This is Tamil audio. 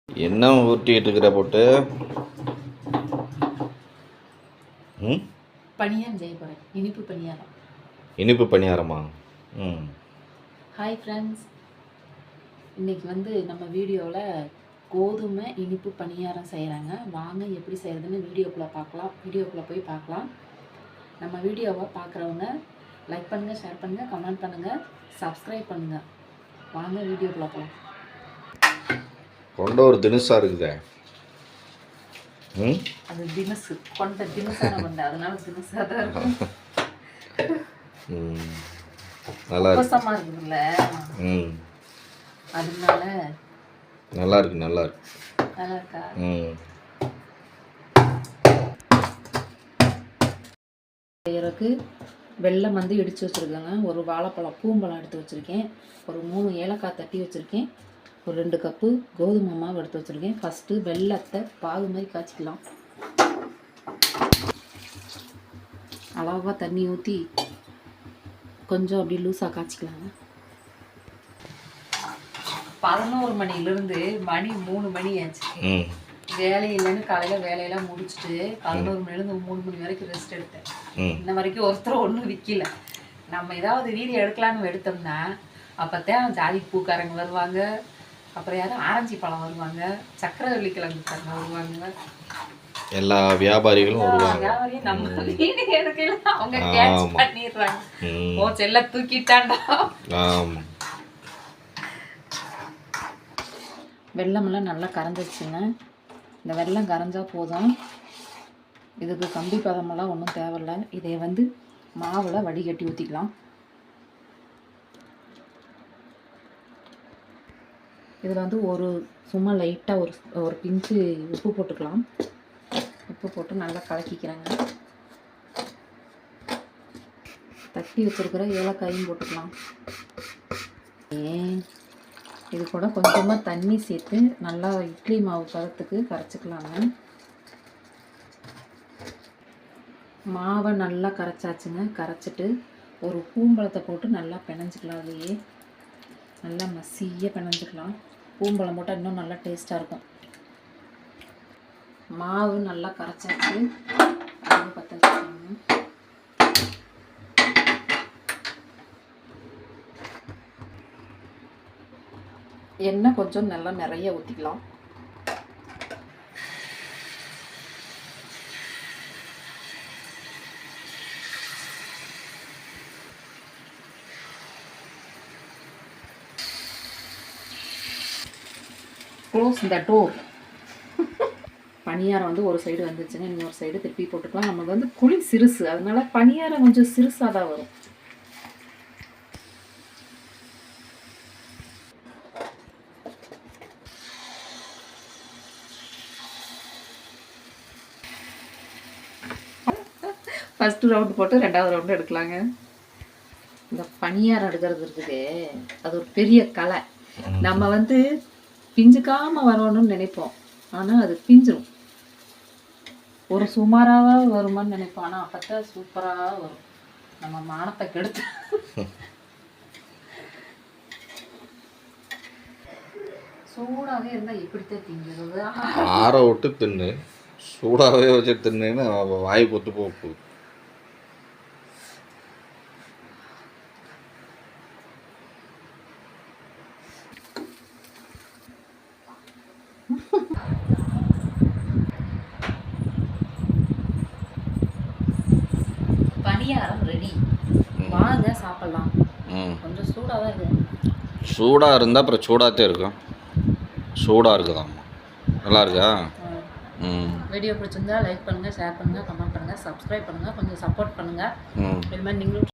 என்ன ஊட்டிட்டு இருக்கிற போட்டு? பணியாரம் செய்ய போகிறேன். இனிப்பு பணியாரம். இனிப்பு பணியாரமா? ஹாய் ஃப்ரெண்ட்ஸ், இன்றைக்கி நம்ம வீடியோவில் கோதுமை இனிப்பு பணியாரம் செய்கிறாங்க. வாங்க எப்படி செய்கிறதுன்னு வீடியோக்குள்ளே போய் பார்க்கலாம். நம்ம வீடியோவை பார்க்குறவங்க லைக் பண்ணுங்கள், ஷேர் பண்ணுங்கள், கமெண்ட் பண்ணுங்கள், சப்ஸ்கிரைப் பண்ணுங்கள். வாங்க வீடியோக்குள்ளே போகலாம். கொண்ட ஒரு தினுசாக இருக்குதே. அது தினசு கொண்ட தினசான கொண்ட, அதனால தினசாக தான் இருக்கும். நல்லா கஷ்டமாக இருக்குதுல்ல, அதனால நல்லா இருக்கு. நல்லா இருக்கா? செய்யறதுக்கு வெல்லம் இடித்து வச்சுருக்கேங்க. ஒரு வாழைப்பழம் பூம்பழம் எடுத்து வச்சுருக்கேன். ஒரு 3 ஏலக்காய் தட்டி வச்சுருக்கேன். ஒரு 2 கப்பு கோதுமை மாவு எடுத்து வச்சுருக்கேன். ஃபஸ்ட்டு வெல்லத்தை பாகு மாதிரி காய்ச்சிக்கலாம். அளவாக தண்ணி ஊற்றி கொஞ்சம் அப்படி லூஸாக காய்ச்சிக்கலாங்க. 11 மணிலேருந்து மணி 3 மணி ஆச்சு. வேலை இல்லைன்னு காலையில் வேலையெல்லாம் முடிச்சுட்டு 11 மணிலேருந்து 3 மணி வரைக்கும் ரெஸ்ட் எடுத்தேன். இன்ன வரைக்கும் ஒருத்தர் ஒன்றும் விற்கல. நம்ம ஏதாவது வீடியோ எடுக்கலான்னு எடுத்தோம்னா அப்போத்தான் ஜாதி பூக்காரங்க வருவாங்க, அப்புறம் யாரும் ஆரஞ்சு பழம் வருவாங்க, சக்கரவள்ளி கிழங்குக்காரங்க வருவாங்க, எல்லா வியாபாரிகளும் வருவாங்க. வியாபாரியும் நம்ம வீடியோ எடுக்கல, அவங்க கேட்ச் பண்ணிடுறாங்க. ஓ செல்ல தூக்கிட்டாண்டா. வெல்லமெல்லாம் நல்லா கரைஞ்சிருச்சுங்க. இந்த வெல்லம் கரைஞ்சா போதும். இதுக்கு கம்பி பதமெல்லாம் ஒன்றும் தேவையில்லை. இதை மாவில் வடிகட்டி ஊற்றிக்கலாம். இதில் ஒரு சும்மா லைட்டாக ஒரு பிஞ்சு உப்பு போட்டுக்கலாம். உப்பு போட்டு நல்லா கலக்கிக்கிறாங்க. தட்டி வச்சுருக்கிற ஏலக்காயும் போட்டுக்கலாம். இது கூட கொஞ்சமாக தண்ணி சேர்த்து நல்லா இட்லி மாவு பதத்துக்கு கரைச்சிக்கலாங்க. மாவை நல்லா கரைச்சாச்சுங்க. கரைச்சிட்டு ஒரு பூம்பழத்தை போட்டு நல்லா பிணைஞ்சிக்கலாம். அதுலேயே நல்லா மசிய பிணைஞ்சிக்கலாம். பூம்பழம் போட்டால் இன்னும் நல்லா டேஸ்ட்டாக இருக்கும். மாவு நல்லா கரைச்சாச்சு. அது பற்ற வச்சுக்கோங்க. எண்ணெய் கொஞ்சம் நல்லா நிறைய ஊற்றிக்கலாம். Close the door. பணியாரம் ஒரு சைடு வந்துச்சுன்னா இன்னொரு சைடு திருப்பி போட்டுக்கலாம். நமக்கு குழி சிறுசு, அதனால பணியாரம் கொஞ்சம் சிறுசாக தான் வரும். ஃபஸ்ட்டு ரவுண்டு போட்டு 2வது ரவுண்டு எடுக்கலாங்க. இந்த பணியாரம் எடுக்கிறது இருக்குது, அது ஒரு பெரிய கலை. நம்ம பிஞ்சுக்காமல் வரணும்னு நினைப்போம், ஆனால் அது பிஞ்சிடும். ஒரு சுமாராக வருமானு நினைப்போம், ஆனால் அப்போத்தான் சூப்பராக வரும். நம்ம மானத்தை கெடுத்து சூடாகவே இருந்தால் எப்படித்தான் திங்கிறது? ஆற விட்டு தின்னு, சூடாகவே வச்சு தின்னு வாய் கொத்து போகுது. பணியாரம் ரெடி. வாங்க சாப்பிடலாம். கொஞ்சம் சூடாக தான் இருக்குது. சூடாக இருந்தால் அப்புறம் சூடாகத்தே இருக்கும். சூடாக இருக்குதாம்மா. நல்லா இருக்கா? வீடியோ பிடிச்சிருந்தா லைக் பண்ணுங்கள், ஷேர் பண்ணுங்கள், கமெண்ட் பண்ணுங்கள், சப்ஸ்கிரைப் பண்ணுங்கள், கொஞ்சம் சப்போர்ட் பண்ணுங்கள். இது மாதிரி நீங்களும்